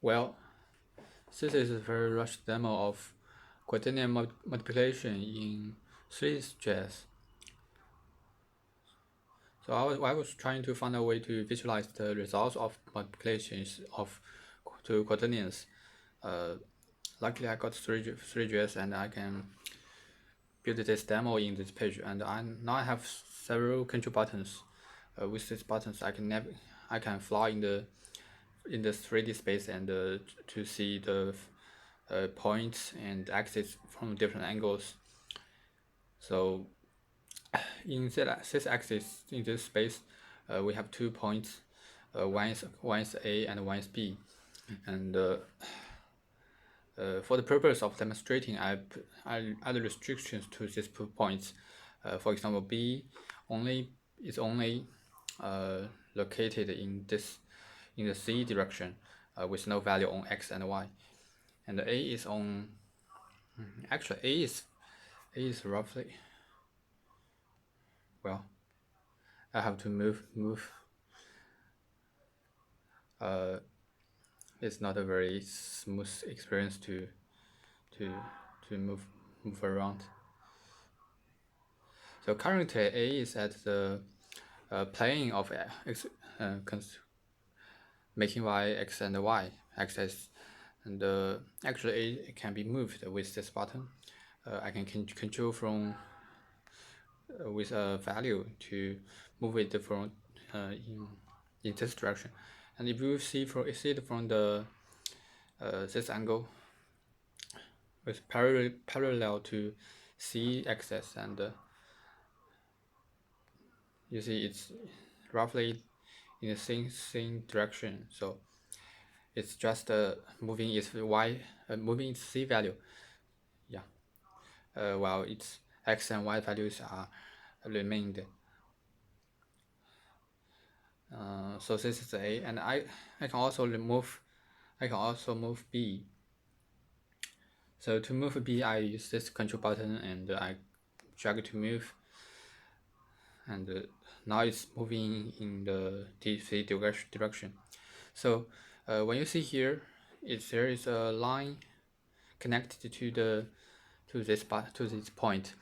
Well, this is a very rushed demo of Quaternion multiplication in Three.js. So I was trying to find a way to visualize the results of multiplications of two quaternions. Luckily, I got Three.js and I can build this demo in this page. And now I have several control buttons. With these buttons, I can fly in the 3D space and to see the points and axes from different angles. So in this axis, in this space, we have 2 points. One is A and one is B. And for the purpose of demonstrating, I add restrictions to these 2 points. For example, B is only located in the Z direction with no value on X and Y, and A is on. Actually, A is roughly. Well, I have to move. It's not a very smooth experience to move around. So currently A is at the plane of X, making Y, X and Y axis, and actually A can be moved with this button. I can control from with a value to move it from in this direction. And if you see it from the this angle with parallel to C axis, and you see it's roughly in the same direction. So it's just moving its moving its C value. Yeah. While its X and Y values are remained. So this is A, and I can also move B. So to move B, I use this control button and I drag to move, and now it's moving in the DC direction. So when you see here, there is a line connected to this point,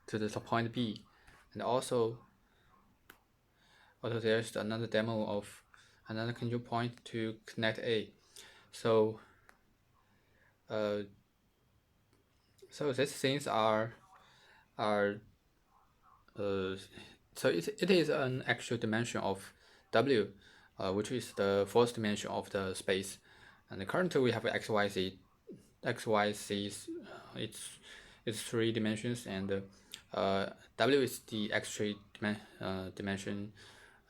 to the point B, and also there's another demo of another control point to connect A. So so these things are so it is an actual dimension of W, which is the fourth dimension of the space. And currently we have XYZ. XYZ is it's 3 dimensions, and W is the extra dimension.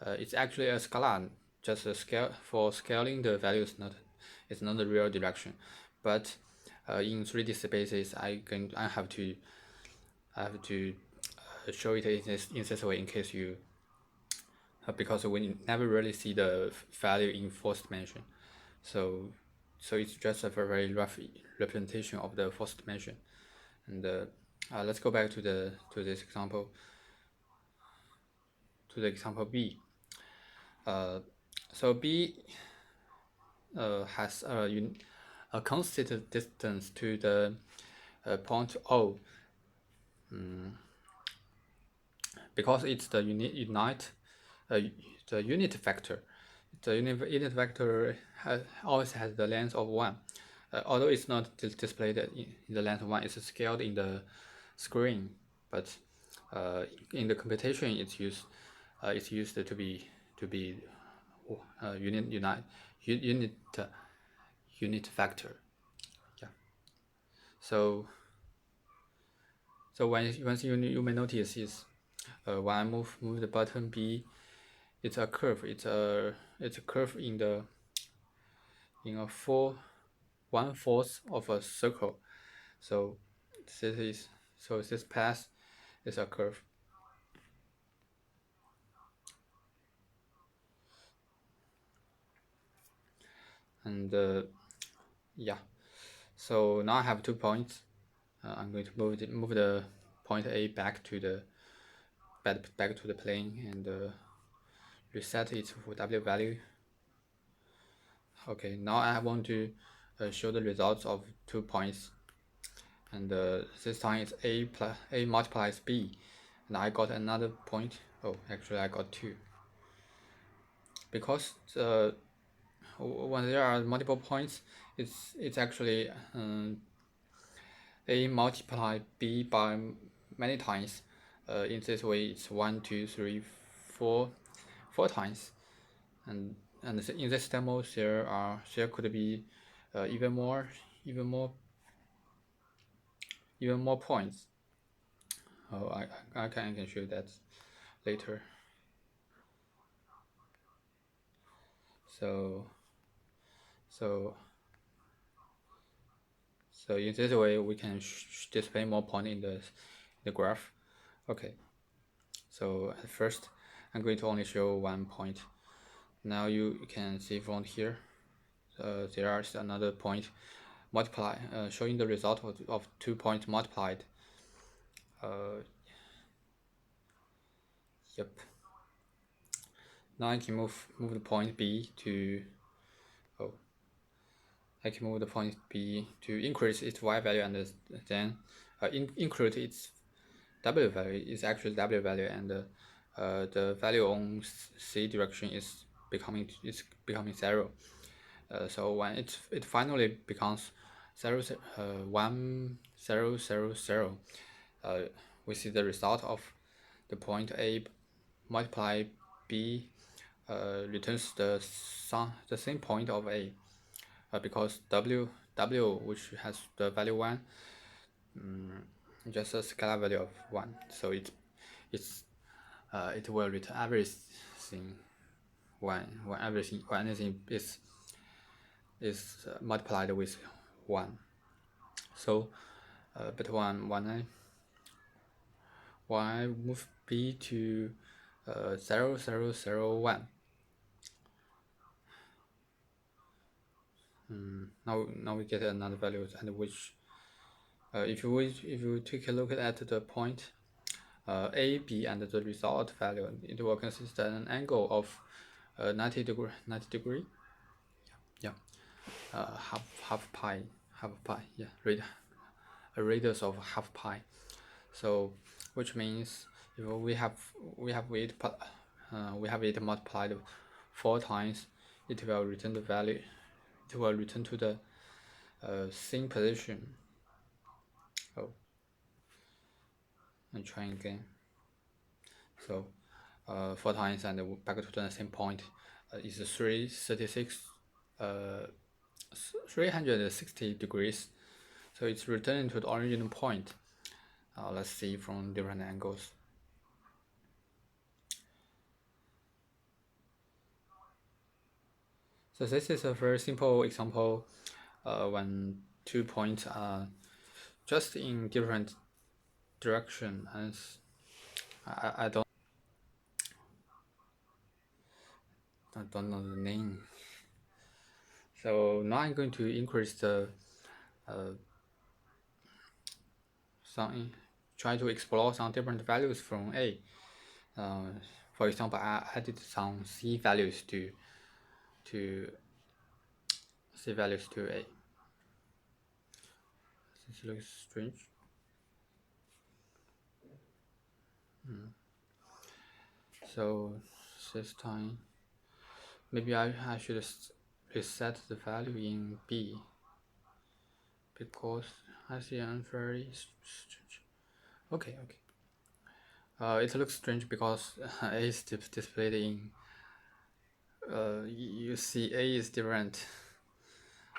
It's actually a scalar, just a scale for scaling the value is not the real direction. But in 3D spaces, I have to show it in this way in case you because we never really see the value in fourth dimension. So it's just a very rough representation of the fourth dimension. And let's go back to this example, to the example B. So B has a constant distance to the point O, because it's the the unit vector. The unit vector always has the length of 1. Although it's not displayed in the length of 1, it's scaled in the screen, but in the computation it's used to be unit vector. Yeah. So one thing you may notice is when I move the button B, it's a curve. It's a curve in a 1/4 of a circle. So this path is a curve. And yeah, so now I have 2 points. I'm going to move the point A back to the plane and reset its W value. Okay, now I want to show the results of 2 points, and this time it's a multiplies b, and I got another point. Oh, actually I got 2, because when there are multiple points, it's actually a multiply b by many times. In this way, it's 1, 2, 3, 4, 4 times, and in this demo there could be even more even more even more points. Oh, I can show that later. So so so in this way we can display more points in the graph. Okay, so at first I'm going to only show 1 point. Now you can see from here there is another point multiply, showing the result of 2 points multiplied. Yep. Now I can move the point B to, oh, I can move the point B to increase its y value, and then increase its w value. Is actually w value, and the value on c direction is becoming 0. So when it finally becomes 0, 1, 0, 0, 0, we see the result of the point A multiply B returns the same point of A, because w, which has the value 1, just a scalar value of 1, so it will return everything when anything is multiplied with 1. So but when I move B to 0, 0, 0, 1, now we get another value, and which if you take a look at the point A, B, and the result value, it will consist of an angle of 90 degree. Yeah, half pi, yeah, a radius of half pi. So which means if we have it multiplied 4 times, it will return the value. It will return to the same position. Oh, and try again. So 4 times and back to the same point is 360 degrees. So it's returning to the original point. Let's see from different angles. So this is a very simple example when 2 points are just in different direction, and I don't know the name. So now I'm going to increase the try to explore some different values from A. For example, I added some C values to A. This looks strange. So this time maybe I should reset the value in B, because I see an very strange. Okay. It looks strange because A is displayed in you see A is different.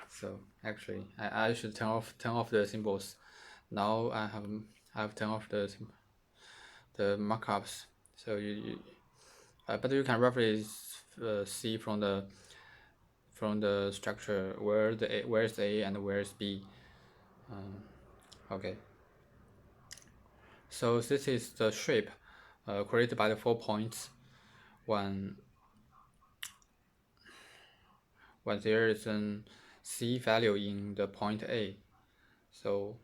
So actually I should turn off the symbols. Now I have turned off the markups. So but you can roughly see from the structure where's A and where's B. Okay. So this is the shape created by the 4 points when there is an C value in the point A. So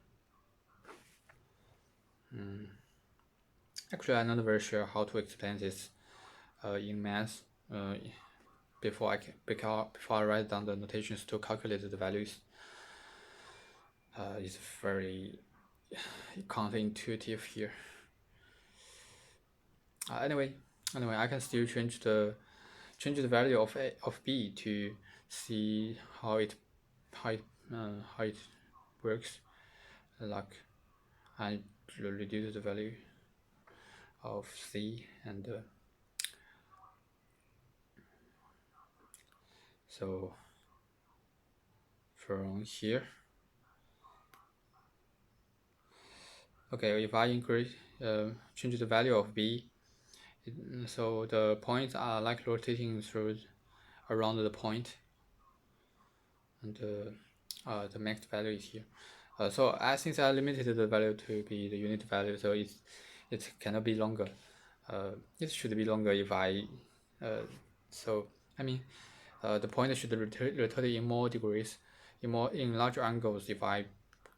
actually I'm not very sure how to explain this in math. before I write down the notations to calculate the values. It's very counterintuitive here. Anyway, I can still change the value of b to see how it works. Like I reduce the value of c, and so from here, okay, if I change the value of b, so the points are like rotating through around the point, and the max value is here. So since I limited the value to be the unit value, so it cannot be longer. It should be longer if I so I mean the point should rotate in more degrees, in larger angles if I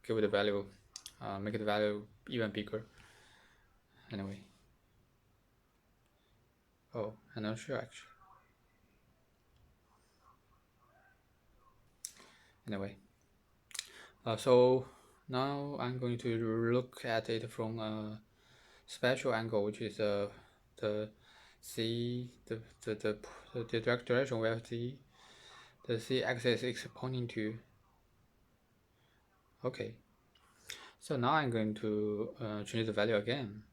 give the value, make the value even bigger. Anyway, I'm not sure actually. Anyway, so now I'm going to look at it from a special angle, which is the direct direction where the z axis is pointing to. Okay, so now I'm going to change the value again.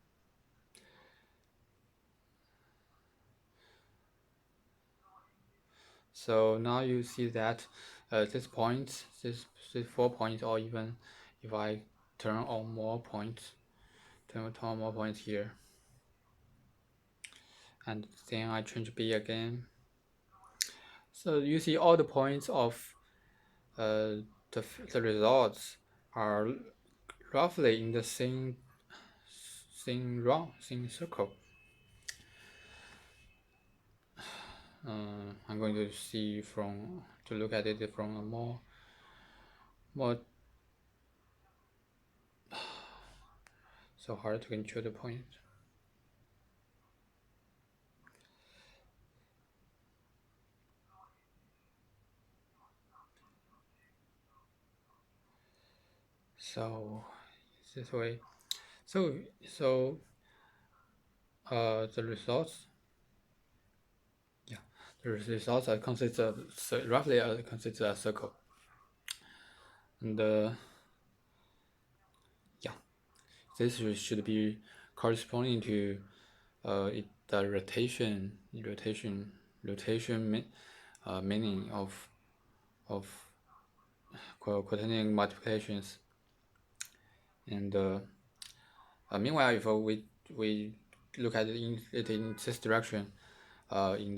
So now you see that this 4 points, or even if I turn on more points, here, and then I change b again. So you see all the points of the results are roughly in the same circle. I'm going to look at it from a more so hard to control the point. So this way, so the results, the results are roughly consists a circle, and this should be corresponding to the rotation meaning of quaternion multiplications. And meanwhile, if we look at it in this direction, in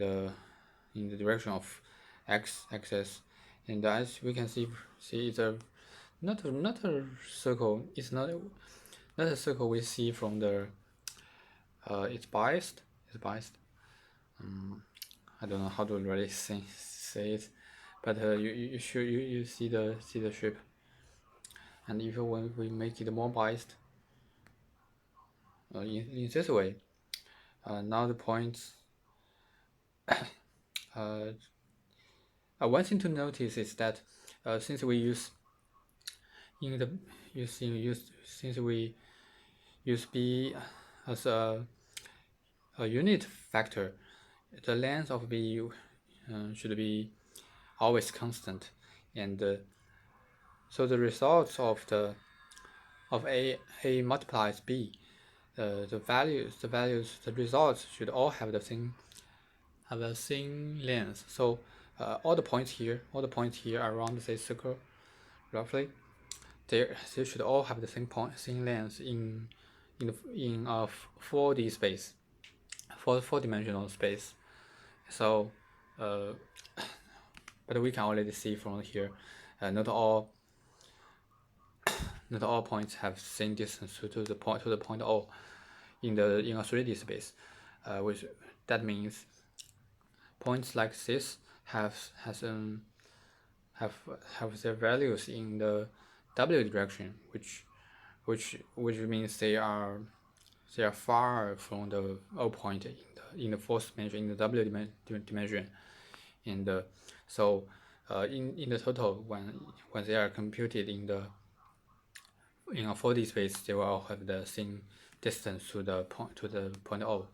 the direction of x-axis, and as we can see it's not a circle. It's not a circle we see from the it's biased. I don't know how to really say it, but you see the shape, and even when we make it more biased, in this way, now the points. One thing to notice is that since we use b as a unit factor, the length of b should be always constant, and so the results of a multiplies b, the results should all have the same length. So all the points here around this circle, roughly, they should all have the same length in 4D space, 4-dimensional space. So but we can already see from here, not all points have same distance to the point O in a 3D space, which that means points like this have their values in the W direction, which means they are far from the O point in the fourth dimension, in the W dimension, and so in the total, when they are computed in a 4D space, they will all have the same distance to the point O.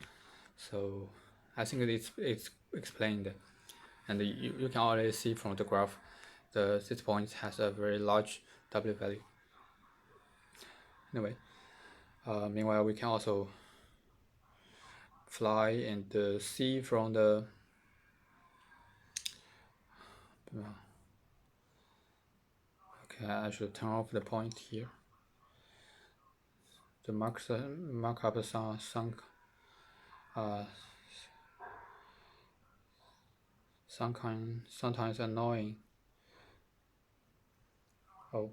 So I think it's explained, and you can already see from the graph, this point has a very large W value. Anyway, meanwhile we can also fly and see from the okay, I should turn off the point here. The markup sunk sometimes annoying. Oh,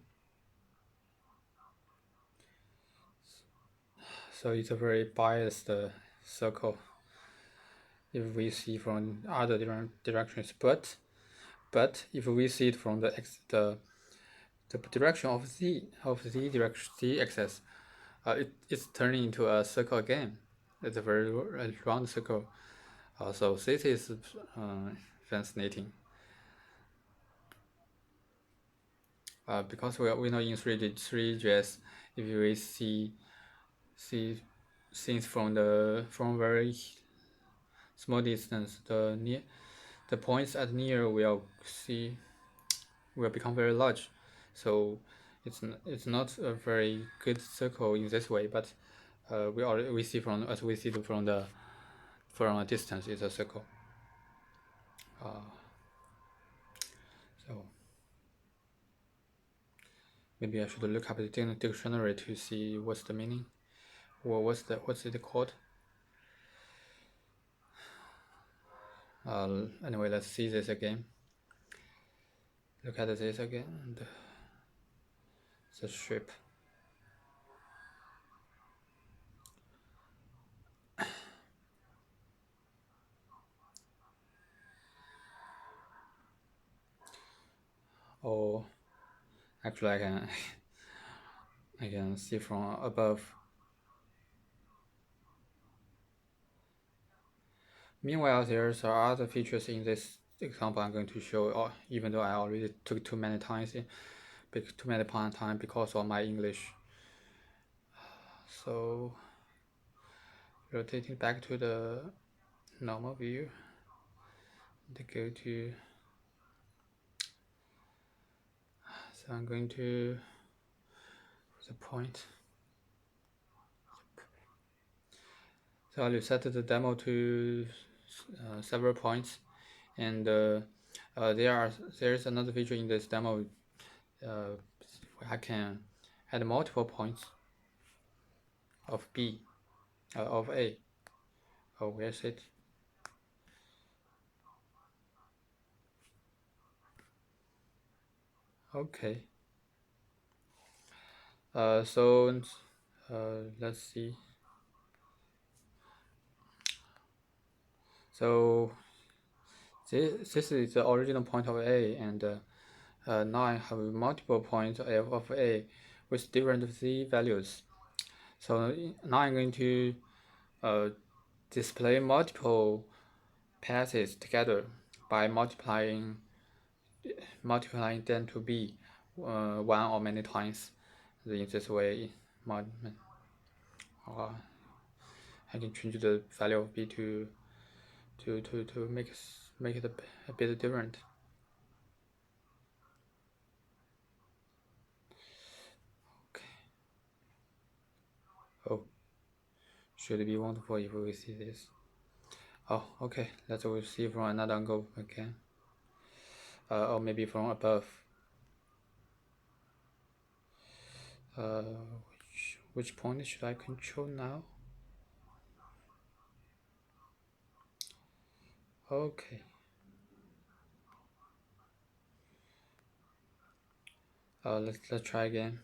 so it's a very biased circle if we see from other different directions. But if we see it from the direction of the direction z axis, it's turning into a circle again. It's a very round circle. So this is fascinating. Because we know in 3.js, if we see things from very small distance, the points at near will become very large. So it's not a very good circle in this way, but we see from from a distance, it's a circle. So maybe I should look up the dictionary to see what's the meaning, or what's it called. Anyway, let's see this again. Look at this again, and the shape. Oh, actually, I can see from above. Meanwhile, there's other features in this example I'm going to show, even though I already took too many time because of my English. So rotating back to the normal view, and go to. So I'm going to the point. So I'll set the demo to several points, and there's another feature in this demo. I can add multiple points of B, of A. Oh, where's it? Okay. So let's see. So this is the original point of A, and now I have multiple points of A with different Z values. So now I'm going to display multiple passes together by multiplying them to B one or many times. In this way, I can change the value of B to make it a bit different. Okay. Oh, should be wonderful if we see this. Oh, okay. Let's see from another angle again. Or maybe from above. Uh, which point should I control now? Okay. Let's try again.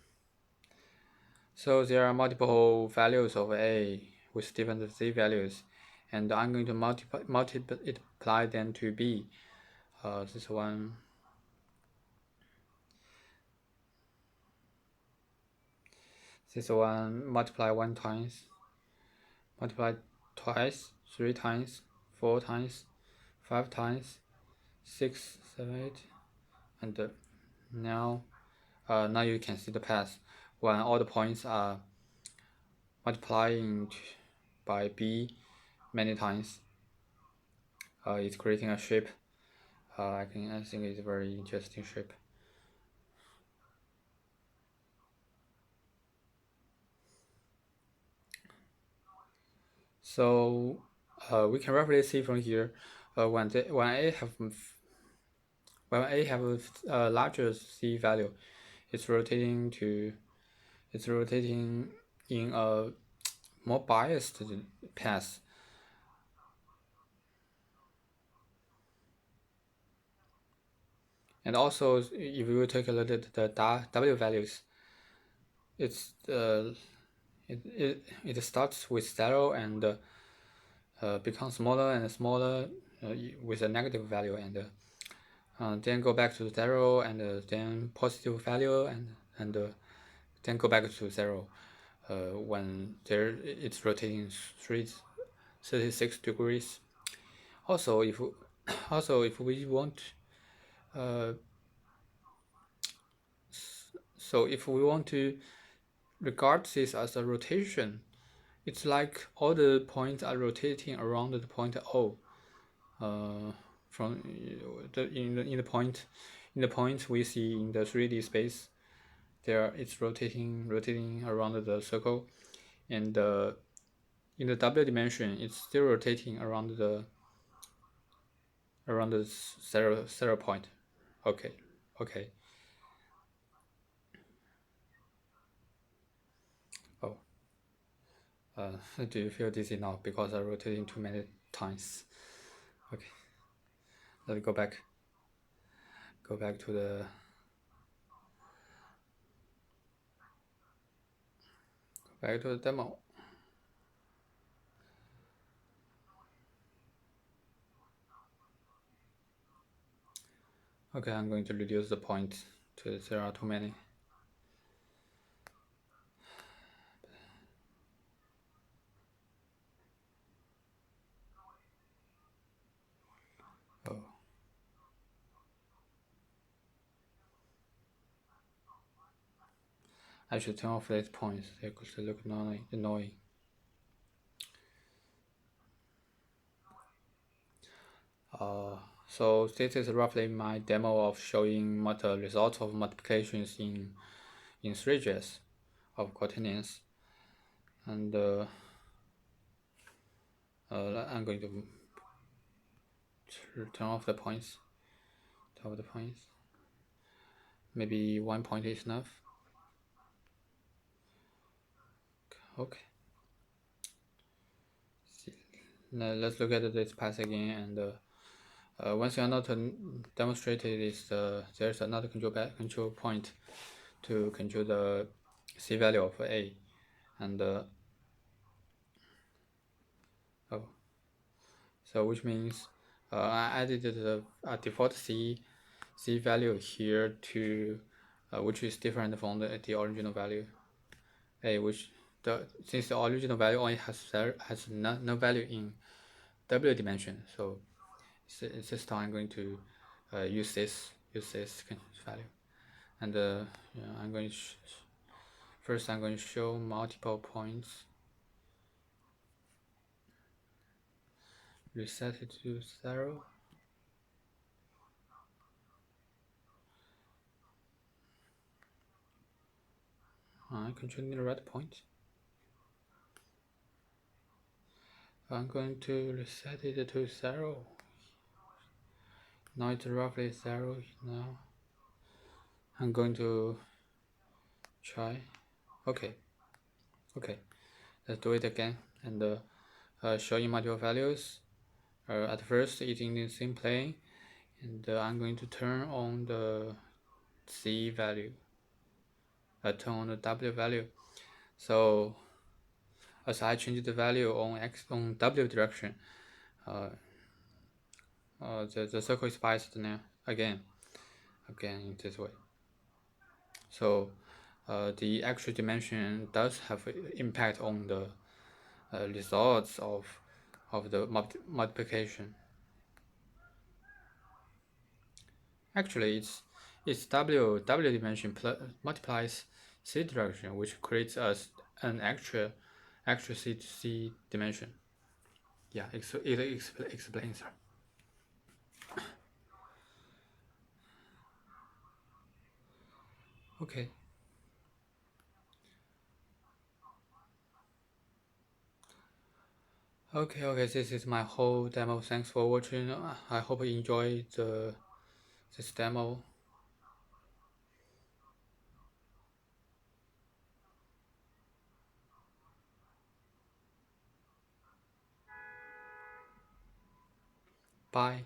So there are multiple values of A with different Z values, and I'm going to multiply them to B. This one. This one multiply one times, multiply twice, three times, four times, five times, 6, 7, 8, and now now you can see the path when all the points are multiplying by b many times. It's creating a shape. I think it's a very interesting shape. So we can roughly see from here when A have a larger C value, it's rotating in a more biased path. And also, if you take a look at the W values, it's it starts with 0 and becomes smaller and smaller with a negative value, and then go back to 0 and then positive value, and then go back to 0 when it's rotating 36 degrees. Also, if we want so if we want to regard this as a rotation, it's like all the points are rotating around the point O. From in the point we see in the 3D space, there it's rotating around the circle, and in the W dimension, it's still rotating around the zero point. Okay. Oh, do you feel dizzy now because I'm rotating too many times? Okay, let's go back to the demo. Okay, I'm going to reduce the point to there are too many. Oh, I should turn off these points. They look annoying. So this is roughly my demo of showing the results of multiplications in Three.js of quaternions, and I'm going to turn off the points. Maybe 1 point is enough. Okay. Now let's look at this path again, and once you are not demonstrated is there's another control point to control the C value of A, and oh, so which means I added the default C value here to which is different from the original value A, which since the original value only has no value in W dimension, so this time I'm going to use this value, and yeah, I'm going to first I'm going to show multiple points, reset it to 0. I'm controlling the right point. I'm going to reset it to 0. Now it's roughly 0 now. I'm going to try. Okay, let's do it again, and showing multiple values. At first it's in the same plane, and I'm going to turn on the C value, turn on the W value. So as I change the value on W direction, the circle is biased now again in this way. So the actual dimension does have impact on the results of the multiplication. Actually, it's w dimension multiplies c direction, which creates us an actual c dimension. Yeah, it explains. Okay. Okay. This is my whole demo. Thanks for watching. I hope you enjoy this demo. Bye.